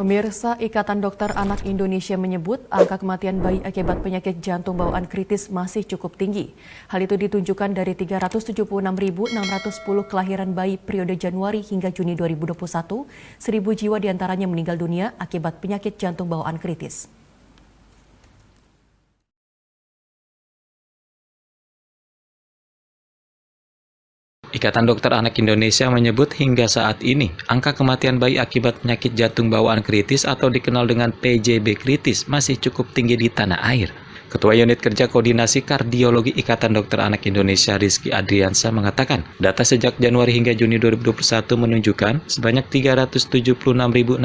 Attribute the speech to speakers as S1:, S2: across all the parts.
S1: Pemirsa, Ikatan Dokter Anak Indonesia menyebut angka kematian bayi akibat penyakit jantung bawaan kritis masih cukup tinggi. Hal itu ditunjukkan dari 376.610 kelahiran bayi periode Januari hingga Juni 2021, 1.000 jiwa diantaranya meninggal dunia akibat penyakit jantung bawaan kritis.
S2: Ikatan Dokter Anak Indonesia menyebut hingga saat ini, angka kematian bayi akibat penyakit jantung bawaan kritis atau dikenal dengan PJB kritis masih cukup tinggi di tanah air. Ketua Unit Kerja Koordinasi Kardiologi Ikatan Dokter Anak Indonesia Rizky Adriansa mengatakan, data sejak Januari hingga Juni 2021 menunjukkan sebanyak 376.610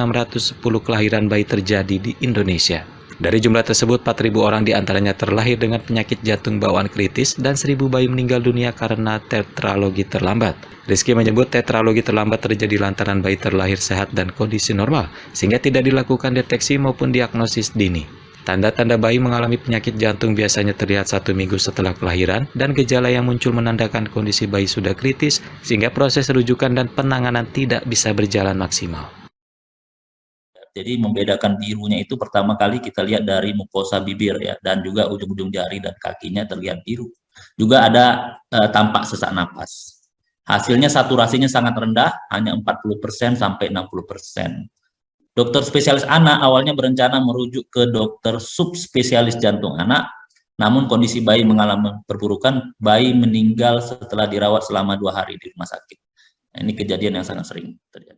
S2: kelahiran bayi terjadi di Indonesia. Dari jumlah tersebut, 4.000 orang diantaranya terlahir dengan penyakit jantung bawaan kritis dan 1.000 bayi meninggal dunia karena tetralogi terlambat. Rizky menyebut tetralogi terlambat terjadi lantaran bayi terlahir sehat dan kondisi normal, sehingga tidak dilakukan deteksi maupun diagnosis dini. Tanda-tanda bayi mengalami penyakit jantung biasanya terlihat 1 minggu setelah kelahiran dan gejala yang muncul menandakan kondisi bayi sudah kritis, sehingga proses rujukan dan penanganan tidak bisa berjalan maksimal.
S3: Jadi membedakan birunya itu pertama kali kita lihat dari mukosa bibir ya, dan juga ujung-ujung jari dan kakinya terlihat biru. Juga ada tampak sesak napas. Hasilnya saturasinya sangat rendah, hanya 40% sampai 60%. Dokter spesialis anak awalnya berencana merujuk ke dokter subspesialis jantung anak, namun kondisi bayi mengalami perburukan, bayi meninggal setelah dirawat selama 2 hari di rumah sakit. Nah, ini kejadian yang sangat sering terjadi.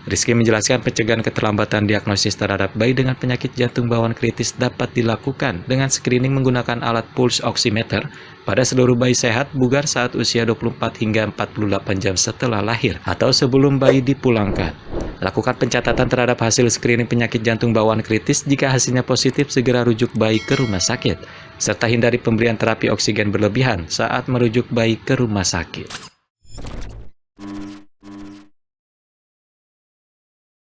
S2: Rizky menjelaskan pencegahan keterlambatan diagnosis terhadap bayi dengan penyakit jantung bawaan kritis dapat dilakukan dengan screening menggunakan alat pulse oximeter pada seluruh bayi sehat bugar saat usia 24 hingga 48 jam setelah lahir atau sebelum bayi dipulangkan. Lakukan pencatatan terhadap hasil screening penyakit jantung bawaan kritis. Jika hasilnya positif, segera rujuk bayi ke rumah sakit, serta hindari pemberian terapi oksigen berlebihan saat merujuk bayi ke rumah sakit.